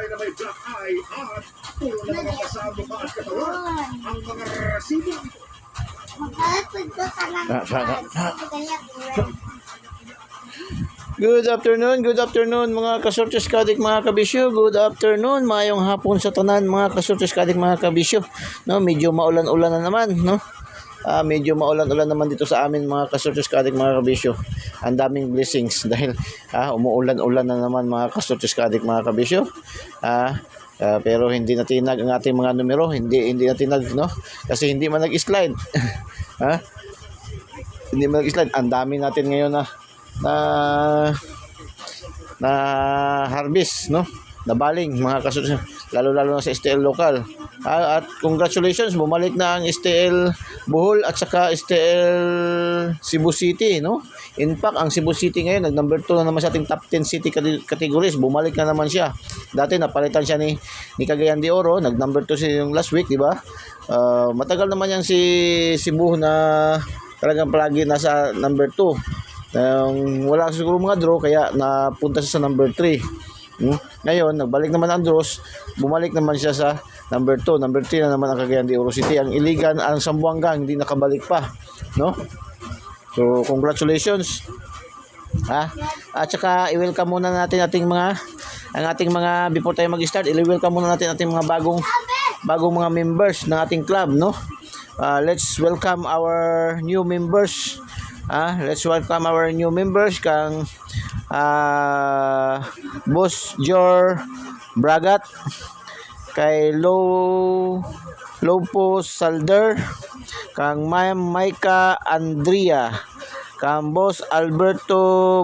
kulay na may black eye at puro na mga pasado pa at katawan. Ang mga resibo Good afternoon mga kasortes kadik mga kabisyo. Good afternoon, mayong hapon sa tanan mga kasortes kadik mga kabisyo. No, medyo maulan-ulan na naman, no? Medyo maulan-ulan naman dito sa amin mga kasortes kadik mga kabisyo. Ang daming blessings dahil umuulan-ulan na naman mga kasortes kadik mga kabisyo. Pero hindi natinag ang ating mga numero, hindi natinag, no? Kasi hindi man nag-slide. Hindi man nag-slide. Ang dami natin ngayon na harvest, no? Na baling mga kasortes, lalo na sa STL local. At congratulations, bumalik na ang STL Bohol at saka STL Cebu City, no? In fact, ang Cebu City ngayon nag number 2 na naman sa ating top 10 city categories. Bumalik na naman siya. Dati napalitan siya ni Cagayan de Oro, nag number 2 siya yung last week, di ba? Matagal naman yan si Cebu na talagang palagi nasa number 2. Wala siguro mga draw kaya napunta siya sa number 3. Ngayon, nagbalik naman ang draws, bumalik naman siya sa number 2. Number 3 na naman ang Cagayan de Oro City. Ang Iligan, ang Zamboanga, hindi nakabalik pa, no? So, congratulations. At saka i-welcome muna natin ang ating mga before tayo mag-start, i-welcome muna natin ating mga bagong mga members ng ating club, no? Let's welcome our new members. Kang Boss Jor Bragat, kay Lopo Salder, kang Ma'am Maika Andrea, kang Boss Alberto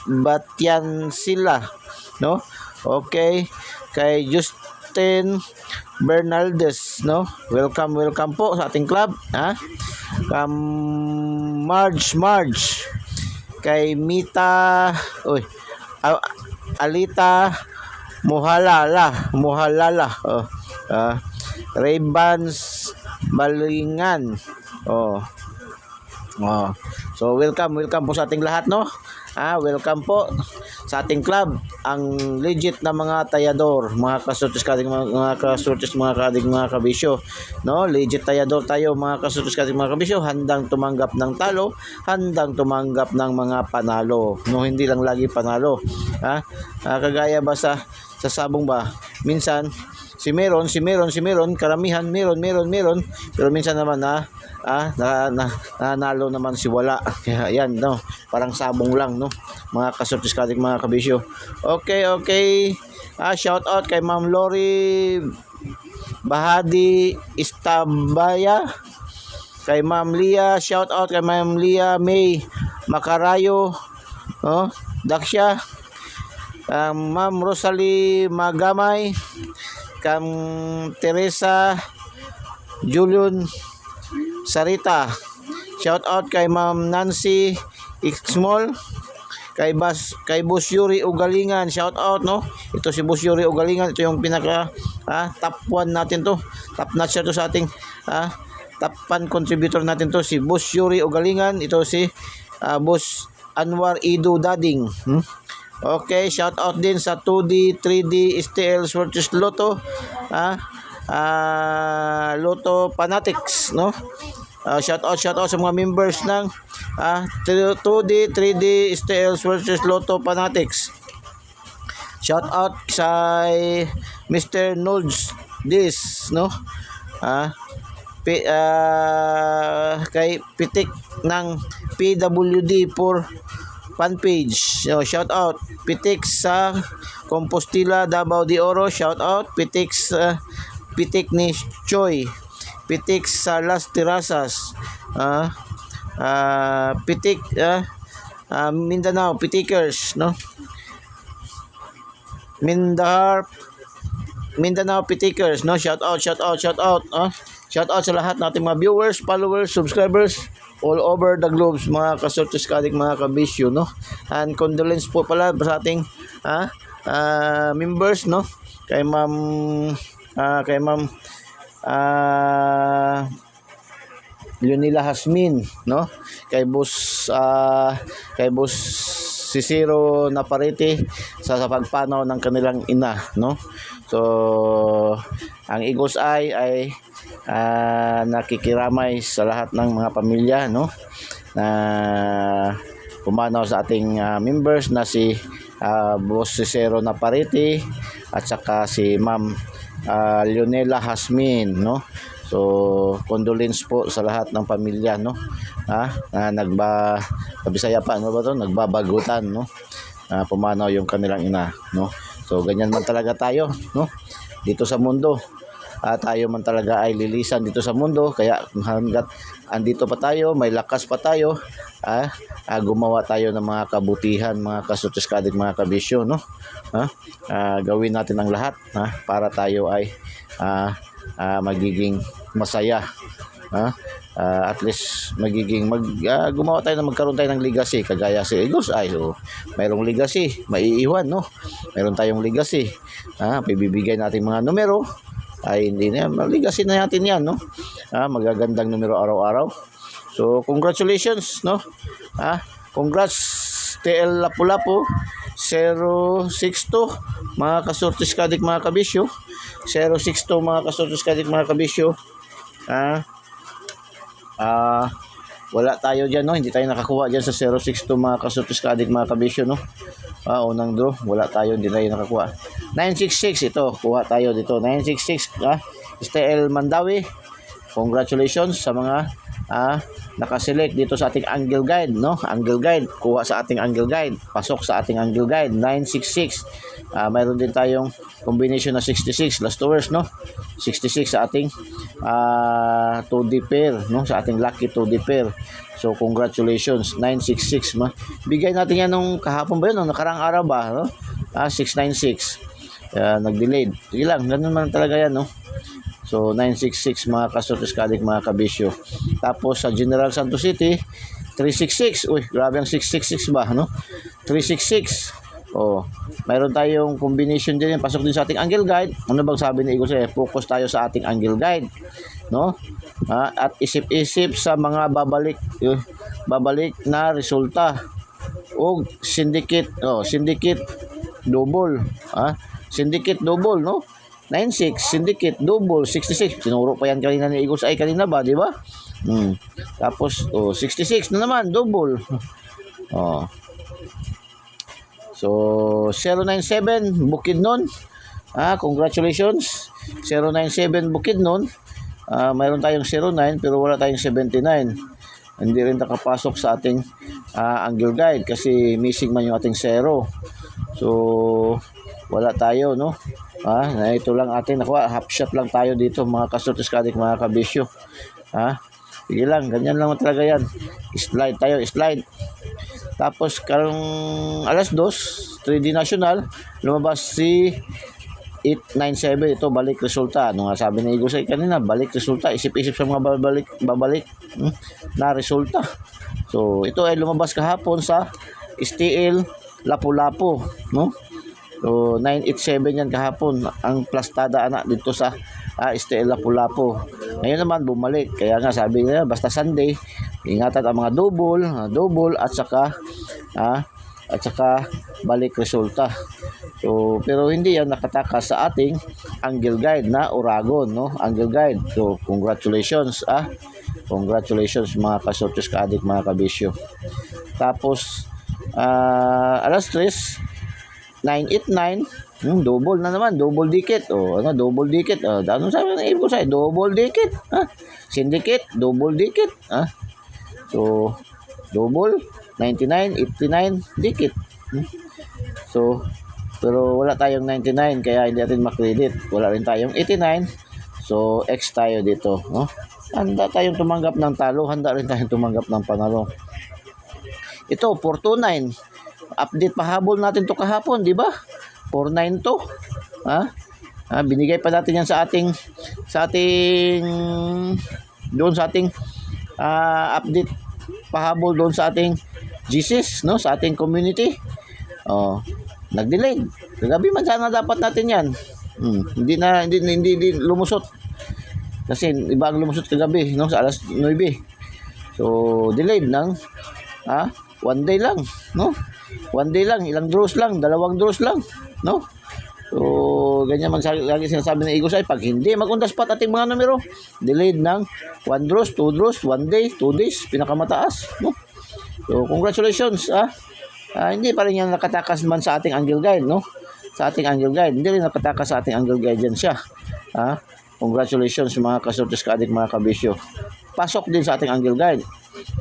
Batiansila, no? Okay, kay Justin Bernaldez, no? Welcome po sa ating club, Marge, kay Mita, Alita Muhalala, Ray-Bans Balingan. So welcome po sa ating lahat, no? Welcome po sa ating club, ang legit na mga tayador, mga kasortes kadig, mga kadig, mga kabisyo, no? Legit tayador tayo mga kasortes kadig, mga kabisyo, handang tumanggap ng talo, handang tumanggap ng mga panalo, no? Hindi lang lagi panalo. Kagaya ba sa sabong ba, minsan si meron, karamihan meron, pero minsan naman nanalo naman si wala. Kaya yan, no? Parang sabong lang, no? Mga kasortes kadig, mga kabisyo. Okay. Shout out kay Ma'am Lori Bahadi Istabaya, kay Ma'am Lia, shout out kay Ma'am Lia May Macarayo, Daksya, Ma'am Rosalie Magamay, kang Teresa Julian Sarita, shout out kay Ma'am Nancy Xmol, kay Boss Yuri Ugalingan, shout out, no? Ito si Boss Yuri Ugalingan, ito yung pinaka top 1 natin to, top notch to sa ating top 1 contributor natin to, si Boss Yuri Ugalingan. Ito si Boss Anwar Ido Dading. Okay, shout out din sa 2D, 3D, STL Swertes Lotto, Lotto Fanatics, no? Shout out sa mga members ng 2D, 3D, STL Swertes Lotto Fanatics. Shout out sa Mr. Nolds Dis, no? Kay Pitik ng PWD for fan page. Shout out Pitik sa Compostela, Davao de Oro. Shout out Pitik ni Choi, Pitik sa Las Terrazas, Pitik Mindanao Pitikers, no? Mindanao Pitikers, no? Shout out. Shout out sa lahat nating mga viewers, followers, subscribers all over the globe, mga kasortes kadig, mga kabisyo, no? And condolence po pala sa ating members, no? Kay Ma'am Leonila Hasmin, no? Kay Boss Cicero Navarrete sa pagpanaw ng kanilang ina, no? So ang Eagles Eye ay nakikiramay sa lahat ng mga pamilya, no, na pumanaw sa ating members na si Boss Cicero Navarrete at saka si Ma'am Leonela Hasmin, no. So condolence po sa lahat ng pamilya, no, na Bisaya pa, ano ba to, nagbabagutan, no, pumanaw yung kanilang ina, no. So ganyan man talaga tayo, no, dito sa mundo. Tayo man talaga ay lilisan dito sa mundo, kaya hanggat andito pa tayo, may lakas pa tayo, gumawa tayo ng mga kabutihan, mga kasutis-kadik, mga kabisyo, no. Gawin natin ang lahat, para tayo ay magiging masaya, at least gumawa tayo na magkaroon tayo ng legacy kagaya si Eagles Eye. So, mayroong legacy maiiwan, no, mayroon tayong legacy, pibibigay natin mga numero, ay hindi na legacy na natin yan, no. Magagandang numero araw-araw. So congratulations, no, congrats TL Lapu-Lapu 062 mga kasortis kadik, mga kabisyo, 062 mga kasortis kadik, mga kabisyo. Wala tayo dyan, no, hindi tayo nakakuha dyan sa 062 mga kasortis kadik, mga kabisyo, no. Unang draw, wala tayo, hindi tayo nakakuha. 966, ito, kuha tayo dito. 966, STL Mandawi. Congratulations sa mga nakaselect dito sa ating angle guide, no? Angle guide, kuha sa ating angle guide. Pasok sa ating angle guide, 966. Mayroon din tayong combination na 66, last hours, no? 66 sa ating 2D pair, no? Sa ating lucky 2D pair. So congratulations, 966, bigay natin yan nung kahapon ba yun, nung nakarang araw ba, no? 696. Nag-delayed. Sige lang, ganun man talaga yan, no? So 966 mga kasortis kadik, mga kabisyo. Tapos sa General Santos City 366. Uy, grabe ang 666 ba, no? 366. Mayroon tayong combination din, pasok din sa ating angle guide. Ano bang sabi ni Eagles Eye? Focus tayo sa ating angle guide, no? At isip-isip sa mga babalik na resulta. O syndicate, syndicate double, syndicate double, no? 96, syndicate double, 66. Tinuro pa yan kanina ni Eagles Eye kanina ba, di ba? Tapos 66 na naman, double. So 097 Bukidnon. Congratulations. 097 Bukidnon. Mayroon tayong 09 pero wala tayong 79. Hindi rin nakapasok sa ating angle guide kasi missing man yung ating 0. So wala tayo, no? Ito lang ating nakuha. Half shot lang tayo dito, mga kasortis kadik, mga kabisyo. Sige lang, ganyan lang talaga yan. Slide tayo, slide. Tapos karong alas 2, 3D National, lumabas si 897. Ito, balik resulta. Ano nga sabi ni Eagles Eye kanina, balik resulta. Isip-isip sa mga babalik na resulta. So ito ay lumabas kahapon sa STL Lapu-Lapu, no? So 987 yan kahapon ang plastada dito sa STL Lapu-Lapu. Ngayon naman bumalik. Kaya nga sabi nila basta Sunday, ingatan ang mga double at saka balik resulta. So pero hindi yan nakatakas sa ating angle guide na Oragon, no? Angle guide. So congratulations, congratulations mga kasortis kaadik, mga kabisyo. Tapos alas 3 989, double na naman, double dikit. Double dikit. Ano sabi ng Eagles Eye? Double dikit. Syndicate, double dikit. So, double, 99, 89, dikit. So, pero wala tayong 99 kaya hindi natin makredit. Wala rin tayong 89. So, X tayo dito, no? Handa tayong tumanggap ng talo, handa rin tayong tumanggap ng panalo. Ito, 429. Update pahabol natin to kahapon, di ba? 49 to. Binigay pa natin yan sa ating doon sa ating update pahabol doon sa ating GCs, no, sa ating community. Nag-delay. Kagabi man sana dapat natin yan. Hindi lumusot. Kasi iba ang lumusot kagabi, no, sa alas 9. So delayed ng 1 day lang, no? One day lang, ilang draws lang, 2 draws lang, no? So, ganyan man lagi sinasabi ng Eagles ay pag hindi mag-on-the-spot ating mga numero, delayed ng 1 draws, 2 draws, 1 day, 2 days, pinakamataas, no? So, congratulations, hindi pa rin yan nakatakas man sa ating angle guide, no? Sa ating angle guide, hindi rin nakatakas sa ating angle guide yan siya. Congratulations mga kasortes ka-addict, mga kabisyo. Pasok din sa ating angle guide.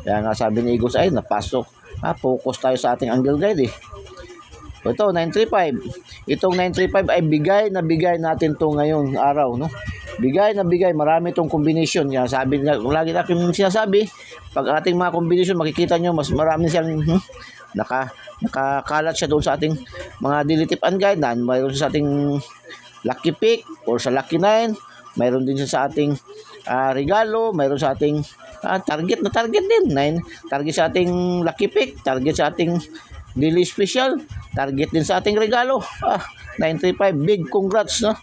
Kaya nga sabi ni Eagles ay napasok. Focus tayo sa ating angle guide eh. Ito, 935. Itong 935 ay bigay natin to ngayong araw, no? Bigay, marami tong combination. Kaya sabi niya, lagi natin sinasabi, pag ating mga combination, makikita nyo, mas marami siyang nakakalat siya doon sa ating mga daily tip and guide. Mayroon sa ating lucky pick or sa lucky 9. Mayroon din siya sa ating regalo. Mayroon sa ating target din. 9. Target sa ating lucky pick. Target sa ating daily special, target din sa ating regalo. 935, big congrats, no?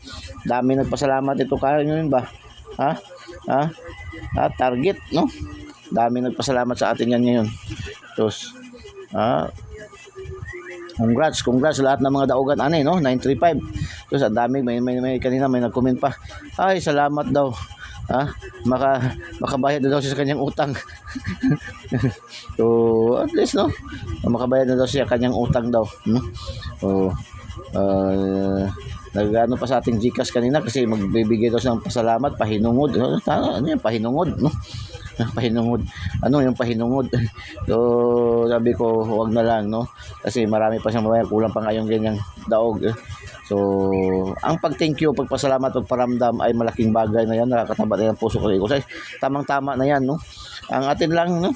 Dami nagpasalamat ito kaya yun ba? Target, no? Dami nagpasalamat sa atin yan ngayon. Tapos, congrats lahat ng mga daugan, no? 935. Tapos, ang dami, may kanina may nag-comment pa. Ay, salamat daw. Makabayad na daw siya sa kanyang utang. So, at least, no? Makabayad na daw siya kanyang utang daw. So, nag-ano pa sa ating GCash kanina kasi magbibigay daw siya ng pasalamat, pahinungod. Ano yan, pahinungod, no? Pahinungod. Ano yung pahinungod? So, sabi ko, huwag na lang, no? Kasi marami pa siyang mabayad, kulang pa nga yung ganyang daog. So, ang pag-thank you, pagpasalamat, pagparamdam ay malaking bagay na yan. Nakakataba na yan puso ko ng Eagles ay tamang-tama na yan, no? Ang atin lang, no?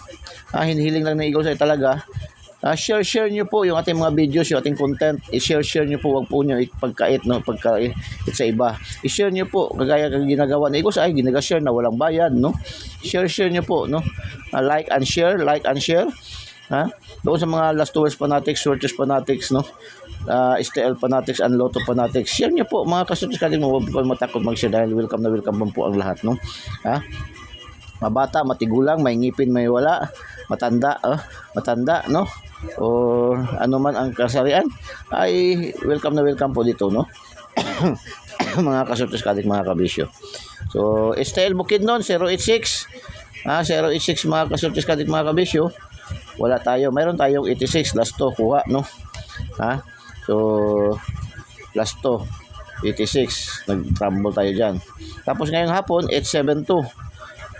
Hinihiling lang ng Eagles ay talaga, share nyo po yung ating mga videos, yung ating content. I-share nyo po, wag po nyo ipagkait, no? Pagkait sa iba. I-share nyo po, kagaya ng ginagawa ng Eagles ay ginaga-share na walang bayad, no? Share nyo po, no? Like and share. Doon sa mga last tours fanatics, shortest fanatics, no? STL fanatics and Lotto fanatics, share nyo po mga kasortes ka-addict, huwag po matakot mag-share dahil welcome na welcome po ang lahat, no? Mabata, matigulang, may ngipin, may wala, matanda, no? O ano man ang kasarian ay welcome na welcome po dito, no? Mga kasortes ka-addict, mga kabisyo. So STL Bukidnon 086, 086 mga kasortes ka-addict, mga kabisyo. Wala tayo, mayroon tayong 86 last to kuha, no? So, last to, 86. Nag-rumble tayo dyan. Tapos ngayong hapon, 872.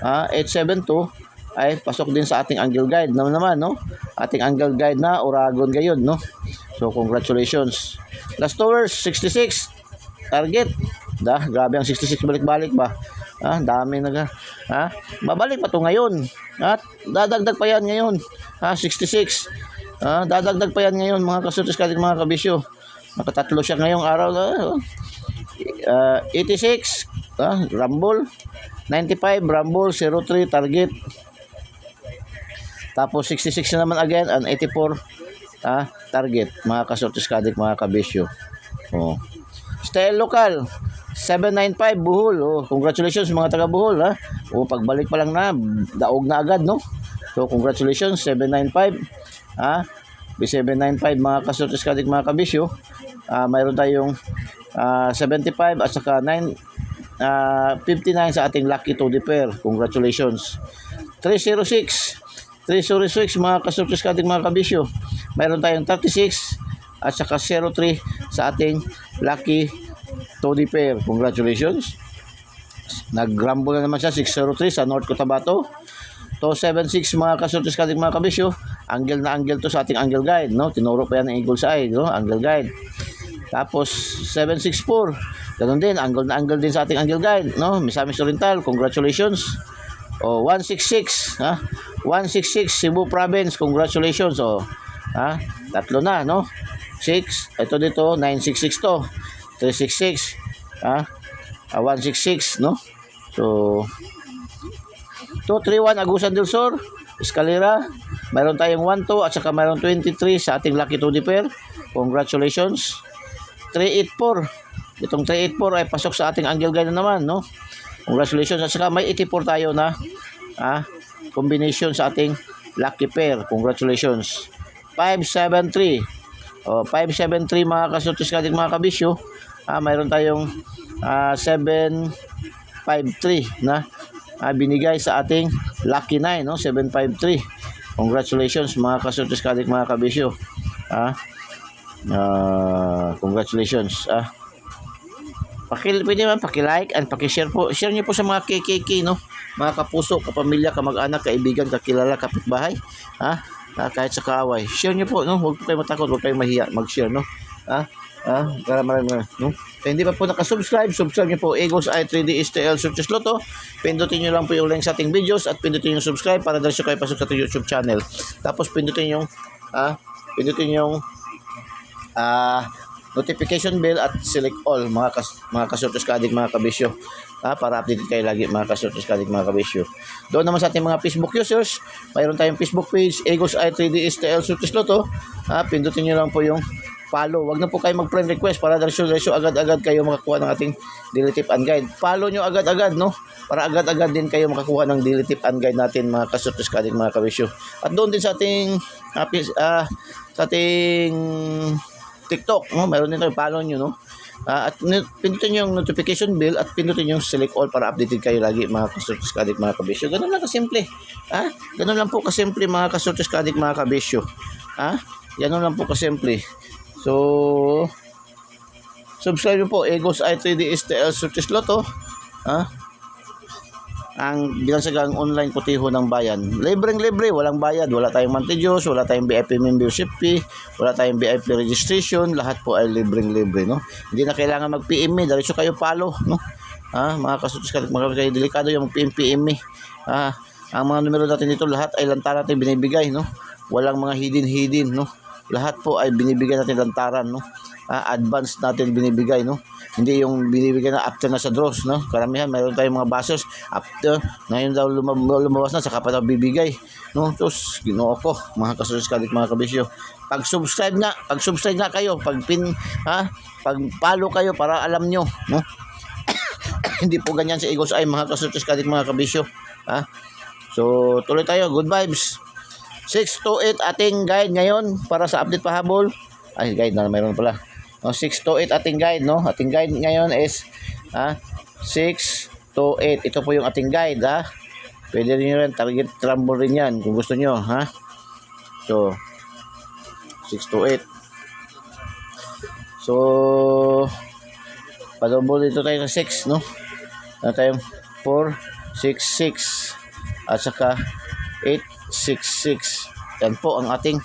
872 ay pasok din sa ating angle guide. Naman, no? Ating angle guide na Oragon gayon, no? So, congratulations. Last towers, 66. Target. Grabe ang 66, balik-balik ba? Dami babalik pa to ngayon. Dadagdag pa yan ngayon. 66. Dadagdag pa yan ngayon mga kasortes ka-addict, mga kabisyo. Nakatatlo siya ngayong araw. 86 Rumble, 95 Rumble, 03 target. Tapos 66 na naman again, and 84 target mga kasortes ka-addict, mga kabisyo. Style local 795 Bohol. Congratulations mga taga Bohol, pagbalik pa lang na daog na agad, no? So congratulations 795. B795 mga kasortes ka-addict, mga kabisyo. Mayroon tayong 75 at saka 59 sa ating lucky to the pair. Congratulations. 306 mga kasortes ka-addict, mga kabisyo. Mayroon tayong 36 at saka 03 sa ating lucky to the pair. Congratulations. Nag-rumble na naman siya, 603 sa North Cotabato. 276 mga kasortes ka-addict, mga kabisyo. Angle na angle to sa ating angle guide, no? Tinuro pa yan ng Eagles Eye, no? Angle guide. Tapos 764. Ganun din, angle na angle din sa ating angle guide, no? Misamis Oriental, congratulations. 166, 166 Cebu Province, congratulations. Tatlo na, no? 6, ito dito 966 to. 366, 166, no? So 231 Agusan del Sur, Escalera. Mayroon tayong 12 at saka mayroon 23 sa ating lucky to the pair. Congratulations. 384. Itong 384 ay pasok sa ating angle guide na naman, no? Congratulations. At saka may 84 tayo na combination sa ating lucky pair. Congratulations. 573. 573 mga kasultis kadik mga kabisyo. Mayroon tayong 753 na binigay sa ating Lucky 9, no? 753. Congratulations mga kasultis kadik mga kabisyo. Congratulations. Pwede naman paki-like and paki-share po. Share niyo po sa mga KKK, no? Mga kapuso, kapamilya, kamag-anak, kaibigan, kakilala, kapitbahay. Kahit sa kaaway. Share niyo po, no? Huwag po kayo matakot, huwag kayong mahiya mag-share, no? Para marami, no? Kaya hindi pa po nakasubscribe, subscribe niyo po Eagles Eye 3D STL Success Lotto. Pindutin niyo lang po yung link sa ating videos at pindutin yung subscribe para diretso kayo pasok sa ating YouTube channel. Tapos pindutin yung notification bell at select all mga kasortes kadik mga kabisyo, para updated kayo lagi mga kasortes kadik mga kabisyo. Doon naman sa ating mga Facebook users, mayroon tayong Facebook page Eagles Eye 3D STL Success Lotto. Pindutin nyo lang po yung follow. Wag na po kayo mag-friend request para diretso agad-agad kayo makakuha ng ating daily tip and guide. Follow nyo agad-agad, no? Para agad-agad din kayo makakuha ng daily tip and guide natin mga kasortes kadik mga kabisyo. At doon din sa ating TikTok, no? Mayroon din tayo, follow nyo, no? At pindutin yung notification bell at pindutin yung select all para updated kayo lagi mga kasortes kadik mga kabisyo. Ganun lang kasimple. Ganun lang po kasimple mga kasortes kadik mga kabisyo. Ganun lang po kasimple. So, subscribe nyo po Eagles Eye 3D STL Success Lotto. Ang binansagang online kutiho ng bayan. Libreng-libre, walang bayad, wala tayong monthly dues, wala tayong VIP membership fee, wala tayong VIP registration, lahat po ay libreng-libre, no? Hindi na kailangan mag-PM me, diretso kayo follow, no? Mga kasutos kayo, delikado yung mag-PM me. Ang mga numero natin dito, lahat ay lantaran natin binibigay, no? Walang mga hidden, no? Lahat po ay binibigay natin lantaran, no? Advance natin binibigay, no? Hindi yung binibigay na after na sa draws, no? Karamihan mayroon tayong mga bashers after ngayon daw lumabas na saka pa daw bibigay, no? Tapos ginoo ko mga kasulis kadik mga kabisyo, pag-subscribe nga kayo, pag follow kayo para alam nyo, no? Hindi po ganyan sa Eagles Eye mga kasulis kadik mga kabisyo. So tuloy tayo, good vibes. 6 to 8 ating guide ngayon para sa update pahabol. Guide na mayroon pala. 6 to 8 ating guide, no? Ating guide ngayon is 6 to 8. Ito po yung ating guide, Pwede rin rin target rumble rin yan kung gusto nyo, So 6 to 8. So padouble dito tayo sa 6, no? Na tayo 4 6 6 at saka 8 6 6. Yan po ang ating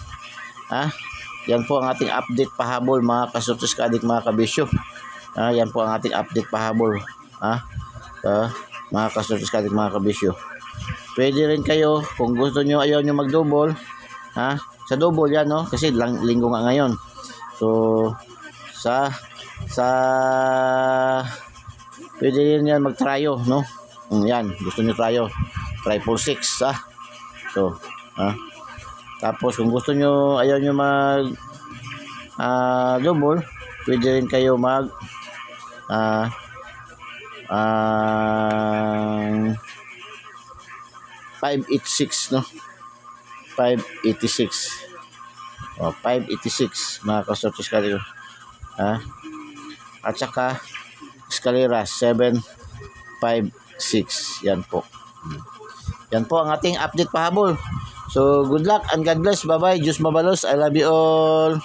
yan po ang ating update pahabol mga kasutos kadik mga kabisyo. Yan po ang ating update pahabol. Mga kasutos kadik mga kabisyo. Pwede rin kayo kung gusto nyo, ayaw nyo mag-double. Sa double yan, no? Kasi linggo nga ngayon. So sa pwede rin yan mag-tryo, no? Yan, gusto nyo tryo. Triple 6, So, tapos kung gusto nyo, ayaw nyo mag double, pwede rin kayo mag 586, no? 586. 586 mga kasortes kayo. At saka escalera 756. Yan po. Yan po ang ating update pahabol. So, good luck and God bless. Bye-bye. Diyos mabalos. I love you all.